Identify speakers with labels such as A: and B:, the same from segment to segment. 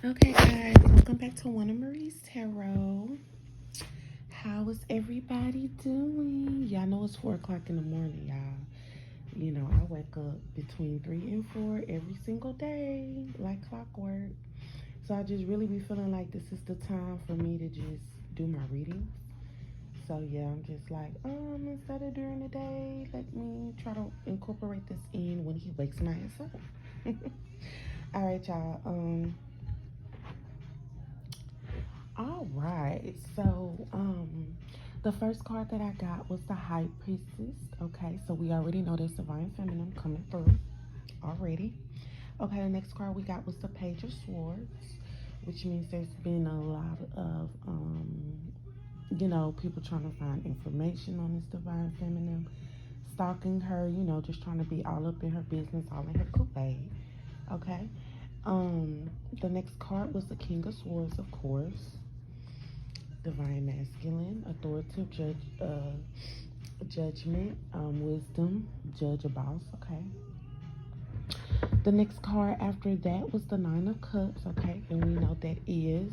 A: Okay, guys, welcome back to One of Marie's Tarot. How is everybody doing? Y'all know it's 4 o'clock in the morning, y'all. You know, I wake up between 3 and 4 every single day, like clockwork. So I just really be feeling like this is the time for me to just do my readings. So yeah, I'm just like, instead of during the day, let me try to incorporate this in when he wakes my ass up. All right, y'all. All right. So, the first card that I got was the High Priestess. Okay, so we already know there's Divine Feminine coming through already. Okay, the next card we got was the Page of Swords, which means there's been a lot of, people trying to find information on this Divine Feminine, stalking her, just trying to be all up in her business, all in her Kool-Aid. Okay. The next card was the King of Swords, of course. Divine masculine, authoritative judgment, wisdom, judge a boss. Okay. The next card after that was the Nine of Cups. Okay, and we know that is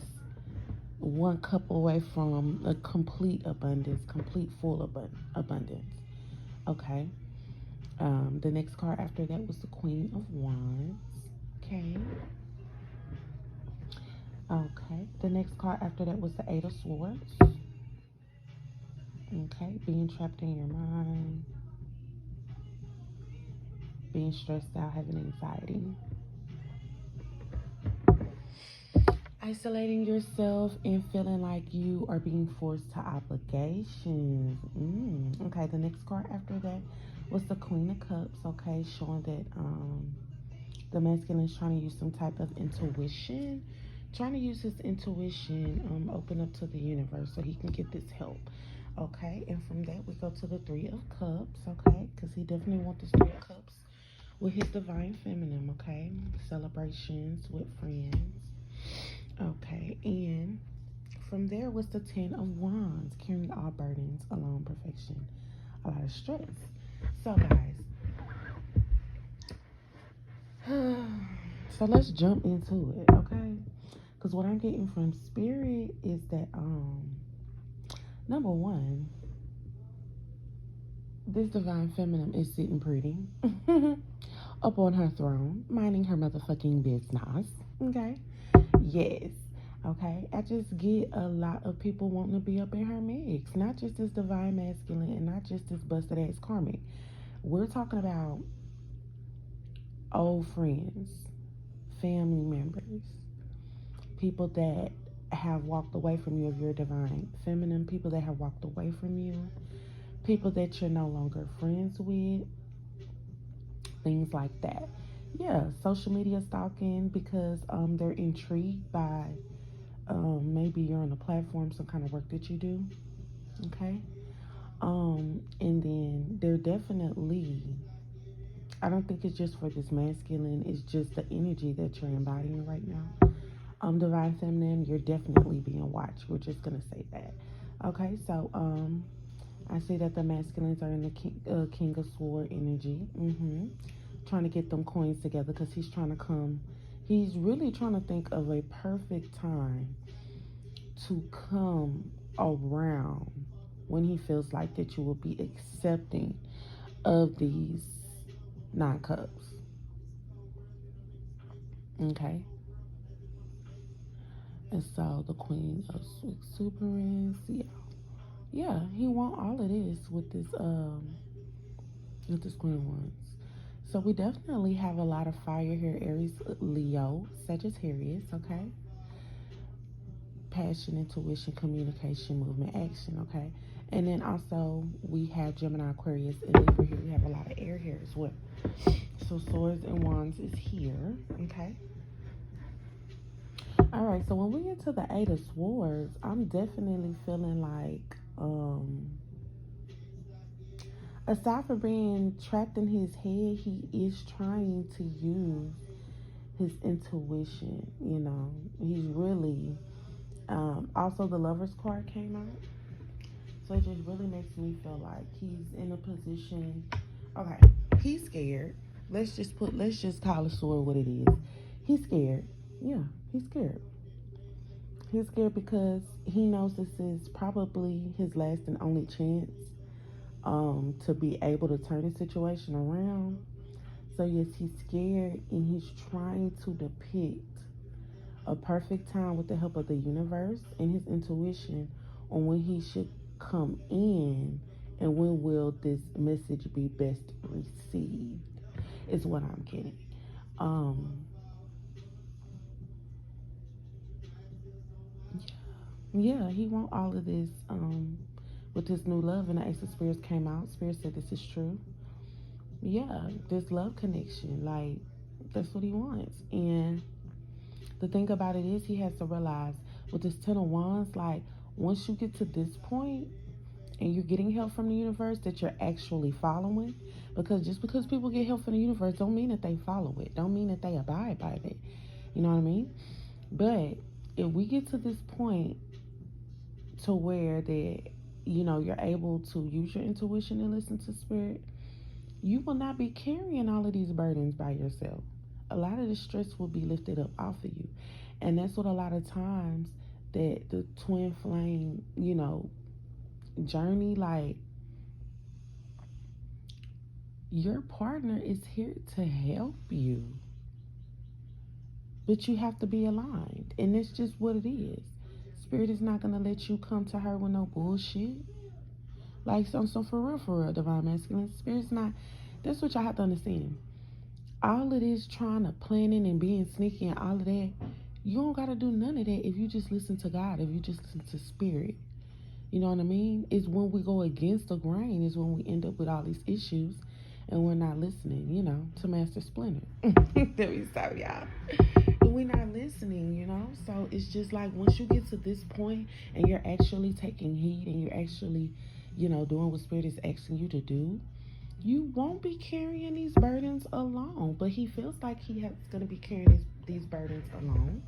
A: one cup away from a complete abundance, complete full abundance. Okay. The next card after that was the Queen of Wands. Okay. Okay. The next card after that was the Eight of Swords. Okay. Being trapped in your mind, being stressed out, having anxiety, isolating yourself, and feeling like you are being forced to obligations. Okay, the next card after that was the Queen of Cups. Okay, showing that the masculine is trying to use some type of intuition, trying to use his intuition, open up to the universe so he can get this help. Okay, and from that we go to the Three of Cups. Okay, because he definitely wants this Three of Cups with his Divine Feminine. Okay, celebrations with friends. Okay, and from there was the Ten of Wands, carrying all burdens, alone, perfection, a lot of stress. So, guys, so let's jump into it, okay? Because what I'm getting from Spirit is that, number one, this Divine Feminine is sitting pretty up on her throne, minding her motherfucking business, okay? Yes. Okay. I just get a lot of people wanting to be up in her mix. Not just this divine masculine and not just this busted ass karmic. We're talking about old friends, family members, people that have walked away from you of your divine feminine, people that have walked away from you, people that you're no longer friends with, things like that. Yeah, social media stalking because they're intrigued by maybe you're on a platform, some kind of work that you do. Okay. And then they're definitely, I don't think it's just for this masculine, it's just the energy that you're embodying right now. Divine feminine, you're definitely being watched. We're just gonna say that. Okay, so I see that the masculines are in the King of Sword energy. Trying to get them coins together because he's trying to come. He's really trying to think of a perfect time to come around when he feels like that you will be accepting of these 9 cups. Okay. And so the Queen of Superins, yeah, he want all of this with this Queen of Wands. So we definitely have a lot of fire here. Aries, Leo, Sagittarius, okay? Passion, intuition, communication, movement, action, okay? And then also we have Gemini, Aquarius, and Libra here. We have a lot of air here as well. So Swords and Wands is here, okay? All right, so when we get to the Eight of Swords, I'm definitely feeling like, aside from being trapped in his head, he is trying to use his intuition, He's really, also the Lover's card came out. So it just really makes me feel like he's in a position, okay, he's scared. Let's just call a sword what it is. He's scared. Yeah. He's scared. He's scared because he knows this is probably his last and only chance to be able to turn the situation around. So yes, he's scared and he's trying to depict a perfect time with the help of the universe and his intuition on when he should come in and when will this message be best received is what I'm getting. Um yeah, he want all of this with this new love, and the Ace of Spirits came out. Spirit said this is true. Yeah, this love connection, like that's what he wants. And the thing about it is he has to realize with this Ten of Wands, like once you get to this point and you're getting help from the universe that you're actually following, because just because people get help from the universe don't mean that they follow it, don't mean that they abide by it. You know what I mean? But if we get to this point to where that you're able to use your intuition and listen to spirit, you will not be carrying all of these burdens by yourself. A lot of the stress will be lifted up off of you. And that's what a lot of times that the twin flame, journey, like your partner is here to help you. But you have to be aligned. And that's just what it is. Spirit is not going to let you come to her with no bullshit. Like, so for real, divine masculine. Spirit's not. That's what y'all have to understand. All of this trying to planning and being sneaky and all of that, you don't got to do none of that if you just listen to God, if you just listen to spirit. You know what I mean? It's when we go against the grain is when we end up with all these issues and we're not listening, to Master Splinter. Let me stop y'all. And we're not listening, So it's just like once you get to this point and you're actually taking heed and you're actually, doing what Spirit is asking you to do, you won't be carrying these burdens alone. But he feels like he's going to be carrying these burdens alone.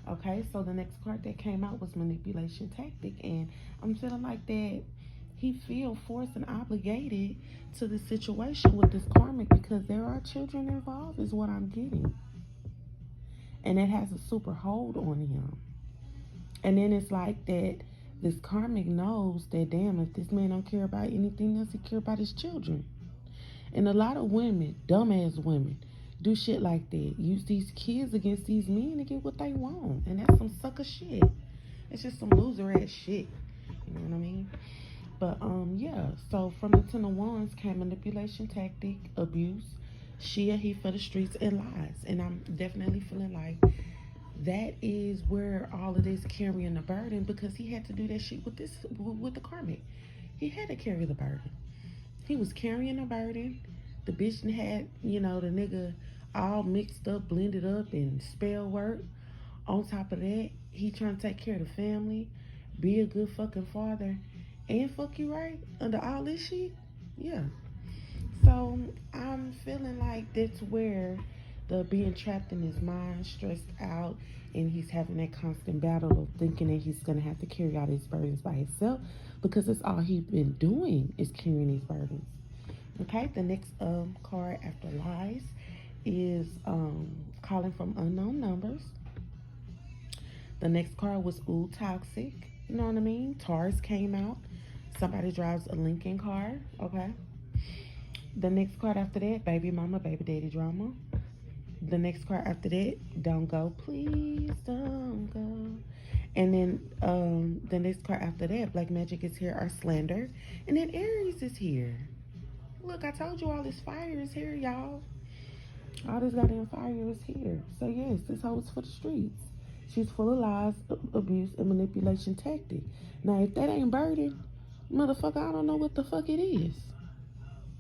A: Okay, so the next card that came out was manipulation tactic. And I'm feeling like that he feel forced and obligated to the situation with this karmic because there are children involved is what I'm getting. And it has a super hold on him. And then it's like that this karmic knows that, damn, if this man don't care about anything else, he care about his children. And a lot of women, dumbass women, do shit like that. Use these kids against these men to get what they want. And that's some sucker shit. It's just some loser ass shit. You know what I mean? But yeah. So from the Ten of Wands came manipulation tactic, abuse, he for the streets, and lies. And I'm definitely feeling like that is where all of this carrying the burden, because he had to do that shit with the karmic. He had to carry the burden. He was carrying a burden. The bitch had, the nigga all mixed up, blended up, and spell work. On top of that, he trying to take care of the family, be a good fucking father, and fuck you right under all this shit. Yeah. So I'm feeling like that's where the being trapped in his mind, stressed out, and he's having that constant battle of thinking that he's gonna have to carry out his burdens by himself, because that's all he's been doing is carrying these burdens. Okay, the next card after lies is calling from unknown numbers. The next card was ooh toxic. You know what I mean? Taurus came out. Somebody drives a Lincoln car. Okay. The next card after that, baby mama, baby daddy drama. The next card after that, don't go, please don't go. And then the next card after that, black magic is here, or slander. And then Aries is here. Look, I told you all this fire is here, y'all. All this goddamn fire is here. So yes, this hoe is for the streets. She's full of lies, abuse, and manipulation tactic. Now, if that ain't burden, motherfucker, I don't know what the fuck it is.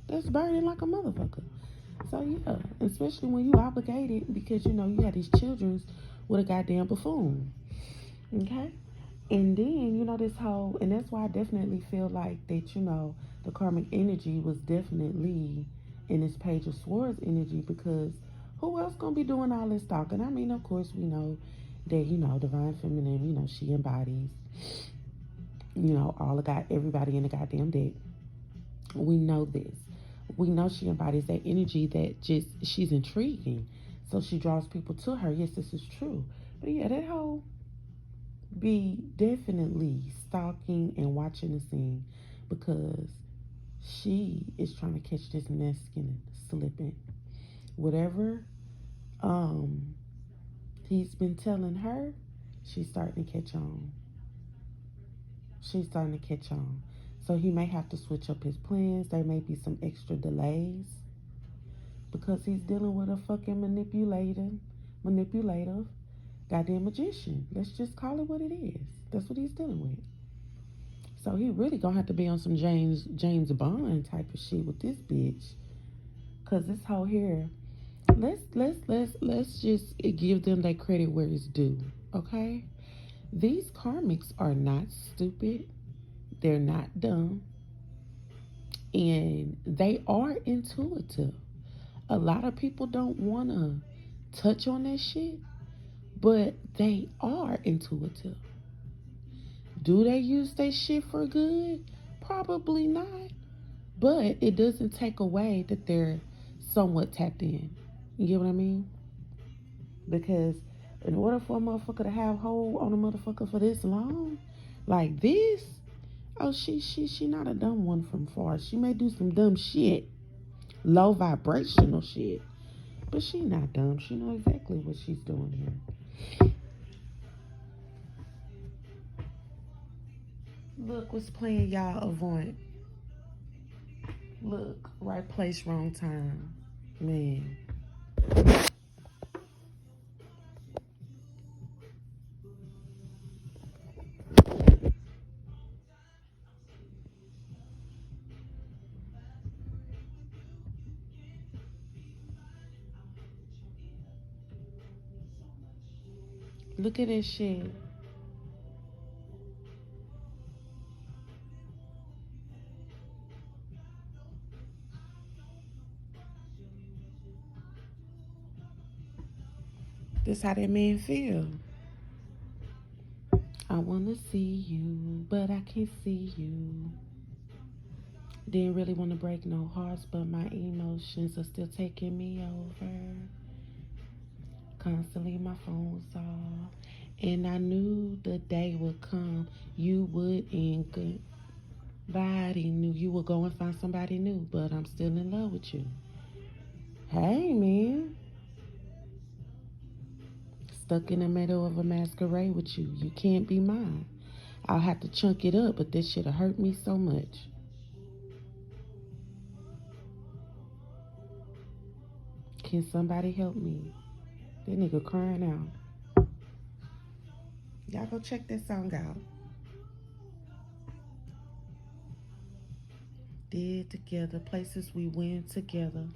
A: That's burden like a motherfucker. So yeah, especially when you obligated because you had these children with a goddamn buffoon. Okay? And then, this whole, and that's why I definitely feel like that, the karmic energy was definitely in this Page of Swords energy, because who else gonna be doing all this talking? I mean, of course, we know that, divine feminine, she embodies, everybody in the goddamn deck. We know this. We know she embodies that energy that she's intriguing. So she draws people to her. Yes, this is true. But yeah, that whole be definitely stalking and watching the scene because she is trying to catch this Mexican slipping. Whatever um he's been telling her, she's starting to catch on. She's starting to catch on. So he may have to switch up his plans. There may be some extra delays because he's dealing with a fucking manipulative, goddamn magician. Let's just call it what it is. That's what he's dealing with. So he really gonna have to be on some James Bond type of shit with this bitch. Cause this whole here, let's just give them their credit where it's due. Okay? These karmics are not stupid. They're not dumb. And they are intuitive. A lot of people don't wanna touch on that shit, but they are intuitive. Do they use that shit for good? Probably not. But it doesn't take away that they're somewhat tapped in. You get what I mean? Because in order for a motherfucker to have hold on a motherfucker for this long, like this, oh she not a dumb one from far. She may do some dumb shit, low vibrational shit, but she not dumb. She know exactly what she's doing here. Look what's playing, y'all. Avant. Look, right place, wrong time. Man. Look at this shit. This how that man feel. I wanna see you, but I can't see you. Didn't really want to break no hearts, but my emotions are still taking me over. Constantly my phone's off. And I knew the day would come you would end good. Body knew you would go and find somebody new, but I'm still in love with you. Hey, man. Stuck in the middle of a masquerade with you. You can't be mine. I'll have to chunk it up, but this shit'll hurt me so much. Can somebody help me? That nigga crying out. Y'all go check this song out. Did together, places we went together.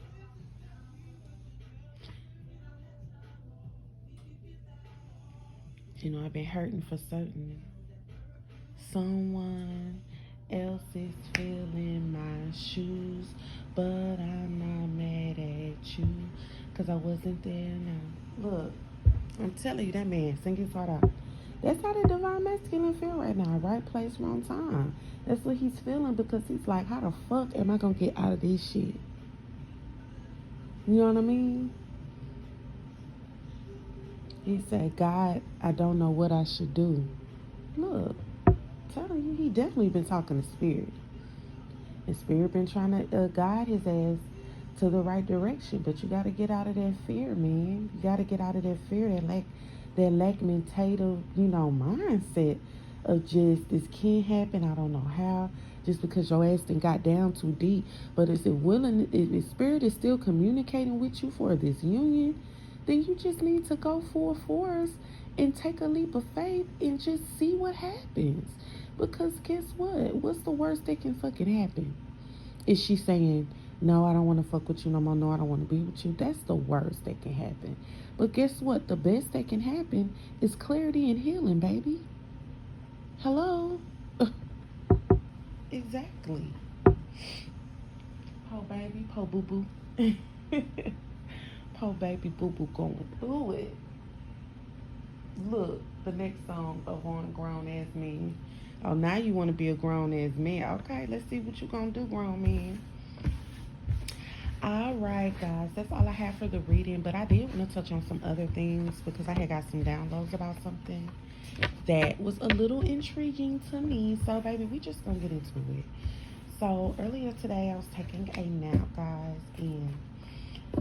A: You know, I've been hurting for certain. Someone else is filling my shoes, but I'm not mad at you, cause I wasn't there now. Look, I'm telling you, that man, sing his heart out. That's how the divine masculine feel right now. Right place, wrong time. That's what he's feeling because he's like, how the fuck am I gonna get out of this shit? You know what I mean? He said, God, I don't know what I should do. Look, telling you, he definitely been talking to Spirit. And Spirit been trying to guide his ass to the right direction. But you got to get out of that fear, man. You got to get out of that fear, that lagmentative, mindset of just, this can't happen. I don't know how. Just because your ass done got down too deep. But is it willing, if Spirit is still communicating with you for this union, then you just need to go full force and take a leap of faith and just see what happens. Because guess what? What's the worst that can fucking happen? Is she saying, no, I don't want to fuck with you no more. No, I don't want to be with you. That's the worst that can happen. But guess what? The best that can happen is clarity and healing, baby. Hello? Exactly. Po baby, po boo boo. Po baby boo boo going through it. Look, the next song of one grown ass man. Oh, now you want to be a grown ass man. Okay, let's see what you gonna do, grown man. All right, guys, that's all I have for the reading. But I did want to touch on some other things because I had got some downloads about something that was a little intriguing to me. So, baby, we just gonna get into it. So, earlier today, I was taking a nap, guys, and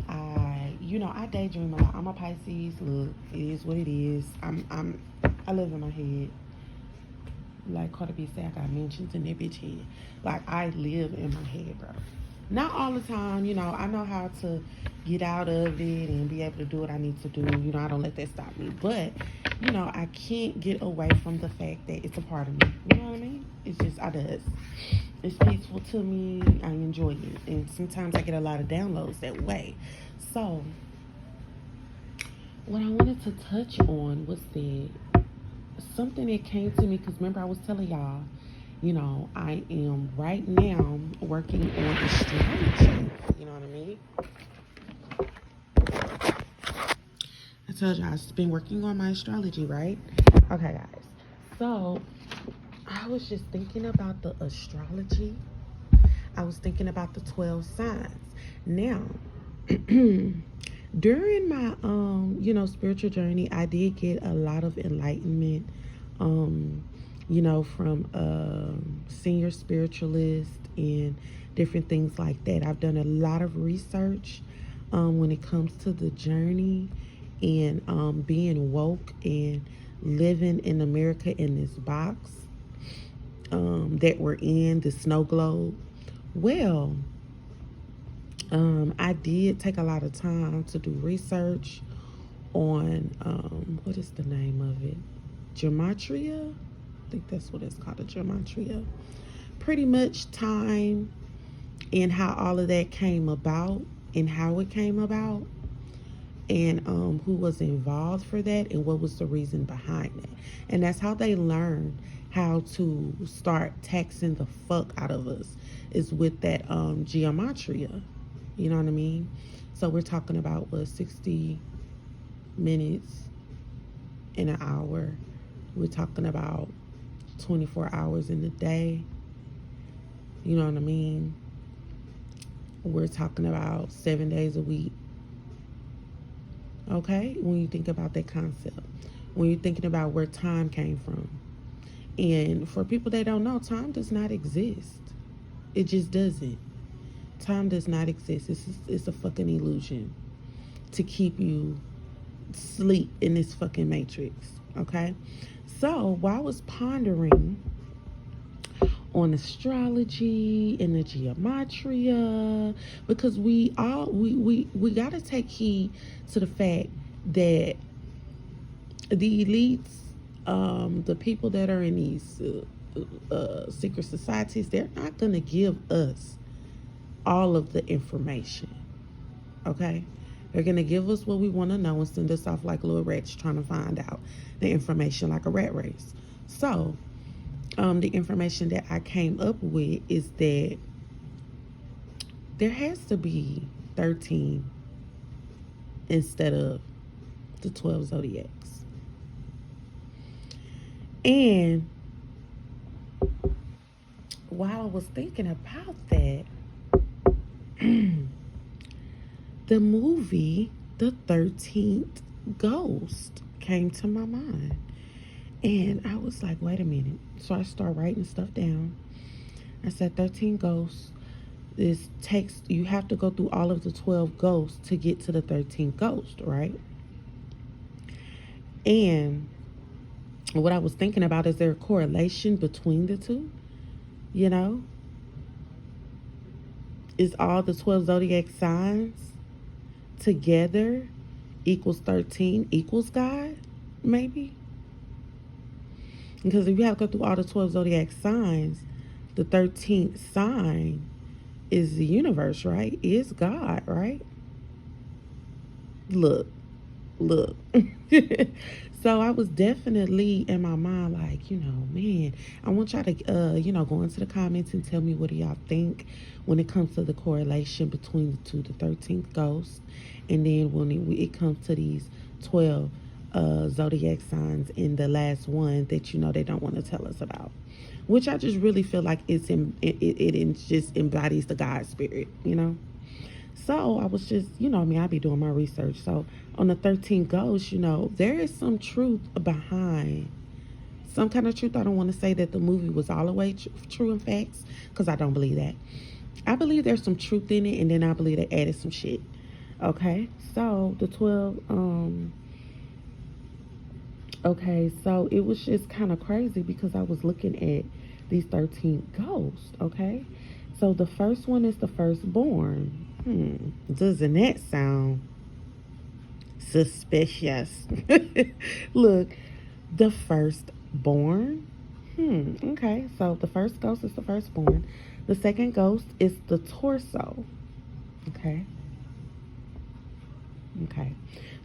A: I daydream a lot. I'm a Pisces. Look, it is what it is. I live in my head. Like Cardi B said, I got mentions in that bitch head. Like, I live in my head, bro. Not all the time, I know how to get out of it and be able to do what I need to do. I don't let that stop me. But, I can't get away from the fact that it's a part of me. You know what I mean? It's just, I does. It's peaceful to me. I enjoy it. And sometimes I get a lot of downloads that way. So, what I wanted to touch on was that something that came to me, because remember I was telling y'all, I am right now working on astrology. You know what I mean? I told you I've been working on my astrology, right? Okay, guys. So I was just thinking about the astrology. I was thinking about the 12 signs. Now, during my spiritual journey, I did get a lot of enlightenment from senior spiritualist and different things like that. I've done a lot of research when it comes to the journey and being woke and living in America in this box that we're in, the snow globe. Well, I did take a lot of time to do research on, what is the name of it? Gematria? I think that's what it's called, a gematria. Pretty much time and how all of that came about and how it came about and who was involved for that and what was the reason behind it. And that's how they learn how to start taxing the fuck out of us, is with that gematria. You know what I mean? So we're talking about 60 minutes in an hour. We're talking about 24 hours in the day. You know what I mean? We're talking about 7 days a week. Okay? When you think about that concept, when you're thinking about where time came from. And for people that don't know, time does not exist. It just doesn't. Time does not exist. It's a fucking illusion to keep you sleep in this fucking matrix. Okay? So while I was pondering on astrology and the gematria, because we got to take heed to the fact that the elites, the people that are in these secret societies, they're not going to give us all of the information. Okay? They're going to give us what we want to know and send us off like little rats trying to find out the information like a rat race. So, the information that I came up with is that there has to be 13 instead of the 12 zodiacs. And while I was thinking about that, the movie The 13th Ghost came to my mind. And I was like, wait a minute. So I started writing stuff down. I said 13 ghosts. You have to go through all of the 12 ghosts to get to the 13th ghost, right? And what I was thinking about, is there a correlation between the two? Is all the 12 zodiac signs together equals 13 equals God? Maybe. Because if you have to go through all the 12 zodiac signs, the 13th sign is the universe, right? Is God, right? Look. So I was definitely in my mind like, man, I want y'all to, go into the comments and tell me what do y'all think when it comes to the correlation between the two, the 13th ghost, and then when it comes to these 12 zodiac signs in the last one that they don't want to tell us about, which I just really feel like it just embodies the God spirit. So I was just, you know me, I be doing my research. So on the 13 Ghosts, there is some truth behind some kind of truth. I don't want to say that the movie was all the way true in facts, because I don't believe that. I believe there's some truth in it, and then I believe they added some shit. Okay, so the 12, okay, so it was just kind of crazy because I was looking at these 13 ghosts. Okay, so the first one is the firstborn. Doesn't that sound suspicious? Look, the firstborn. Okay, so the first ghost is the firstborn. The second ghost is the torso. Okay. Okay.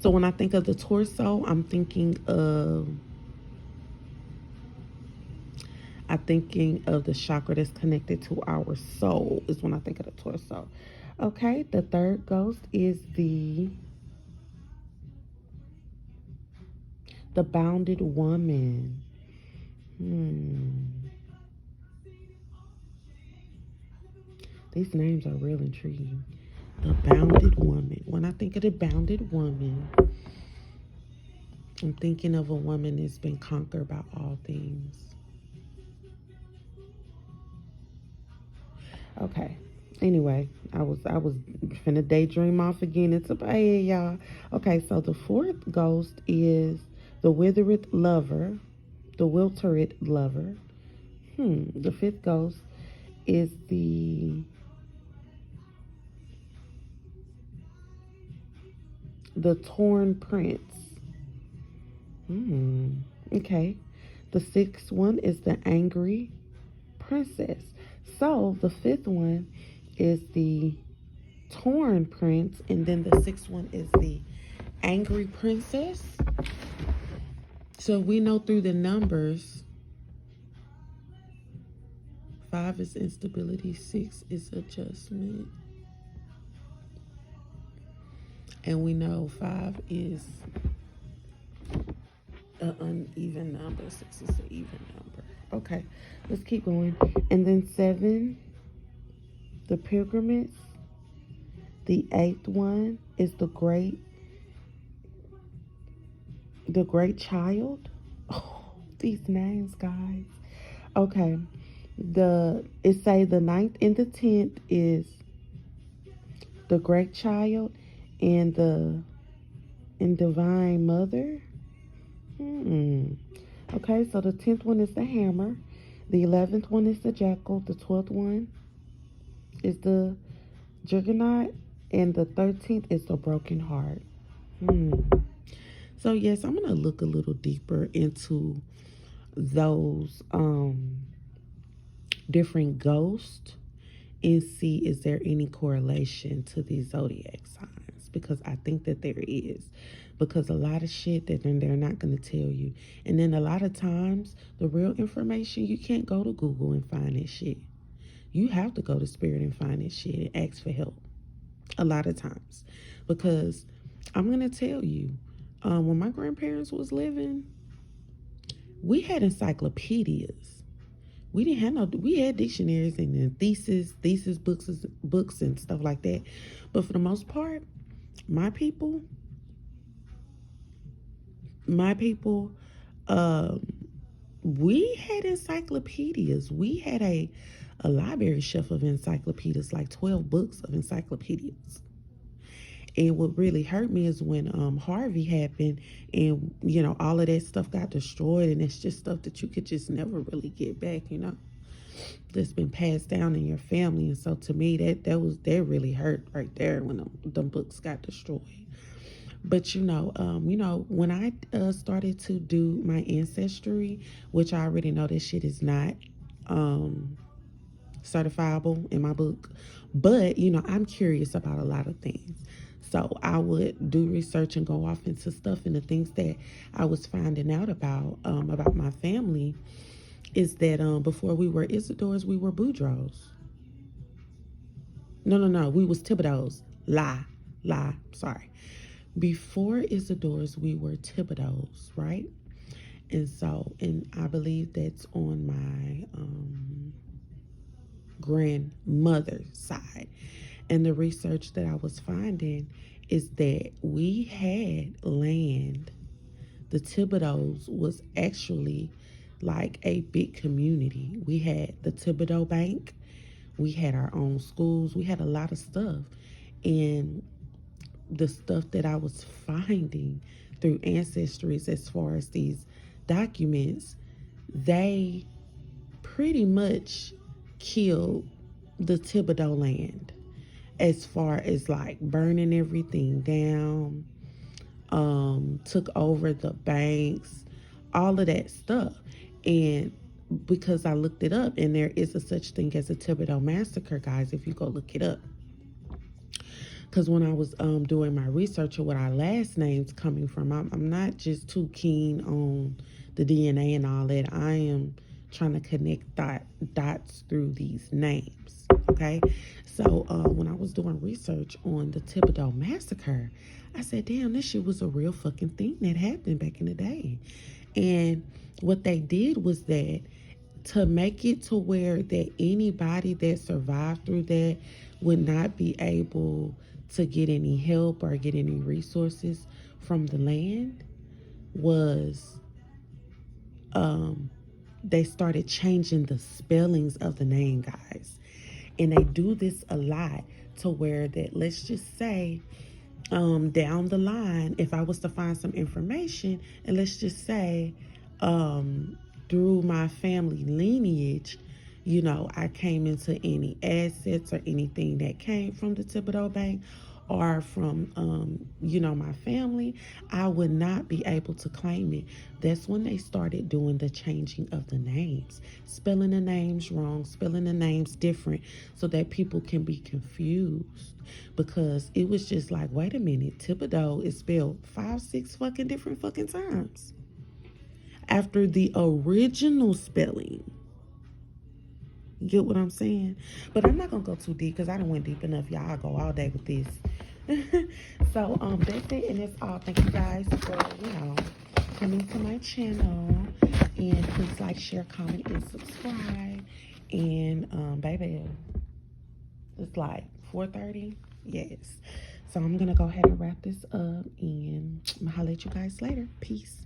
A: So when I think of the torso, I'm thinking of the chakra that's connected to our soul is when I think of the torso. Okay, the third ghost is the bounded woman. These names are real intriguing. The bounded woman. When I think of the bounded woman, I'm thinking of a woman that's been conquered by all things. Okay. Anyway, I was finna daydream off again. It's a bad, y'all. Okay, so the fourth ghost is the withered lover, the wiltered lover. The fifth ghost is the torn prince. Okay. The sixth one is the angry princess. So the fifth one is the torn prince, and then the sixth one is the angry princess. So we know through the numbers, 5 is instability, 6 is adjustment, and we know 5 is an uneven number, 6 is an even number. Okay, let's keep going. And then 7, the pilgrims. The 8th one is the great child. Oh, these names, guys. Okay, it say the 9th and the 10th is the great child and the divine mother. Okay, so the 10th one is the hammer. The 11th one is the jackal. The 12th one is the juggernaut. And the 13th is the broken heart. So, yes, I'm going to look a little deeper into those different ghosts and see is there any correlation to these zodiac signs, because I think that there is, because a lot of shit that they're not going to tell you, and then a lot of times the real information, you can't go to Google and find this shit. You have to go to Spirit and find this shit and ask for help a lot of times, because I'm going to tell you, when my grandparents was living, we had encyclopedias. We didn't have we had dictionaries and then thesis books and stuff like that. But for the most part, my people, we had encyclopedias. We had a library shelf of encyclopedias, like 12 books of encyclopedias. And what really hurt me is when Harvey happened, and all of that stuff got destroyed, and it's just stuff that you could just never really get back, that's been passed down in your family. And so to me, that really hurt right there when them books got destroyed. But when I started to do my ancestry, which I already know this shit is not certifiable in my book, but I'm curious about a lot of things. So I would do research and go off into stuff, and the things that I was finding out about my family is that before we were Isidores, we were Boudreaux. No, we was Thibodeaux. Lie, sorry. Before Isidores, we were Thibodeaux, right? And I believe that's on my grandmother's side. And the research that I was finding is that we had land. The Thibodeaux was actually like a big community. We had the Thibodeau Bank. We had our own schools. We had a lot of stuff. And the stuff that I was finding through ancestries as far as these documents, they pretty much killed the Thibodeau land as far as like burning everything down, took over the banks, all of that stuff. And because I looked it up, and there is a such thing as a Thibodeau massacre, guys, if you go look it up. Because when I was doing my research of what our last names coming from, I'm not just too keen on the DNA and all that. I am trying to connect dots through these names. Okay, so when I was doing research on the Thibodeau massacre, I said, damn, this shit was a real fucking thing that happened back in the day. And what they did was that to make it to where that anybody that survived through that would not be able to get any help or get any resources from the land was they started changing the spellings of the name, guys. And they do this a lot to where that, let's just say, down the line, if I was to find some information, and let's just say through my family lineage, you know, I came into any assets or anything that came from the Thibodeau Bank or from, you know, my family, I would not be able to claim it. That's when they started doing the changing of the names, spelling the names wrong, spelling the names different so that people can be confused. Because it was just like, wait a minute, Thibodeau is spelled 5, 6 fucking different fucking times after the original spelling. You get what I'm saying? But I'm not gonna go too deep because I don't went deep enough. Y'all, I'll go all day with this. So that's it, and that's all. Thank you guys for, you know, coming to my channel. And please like, share, comment, and subscribe. And baby, it's like 4:30. Yes. So I'm gonna go ahead and wrap this up, and I'm gonna holler at you guys later. Peace.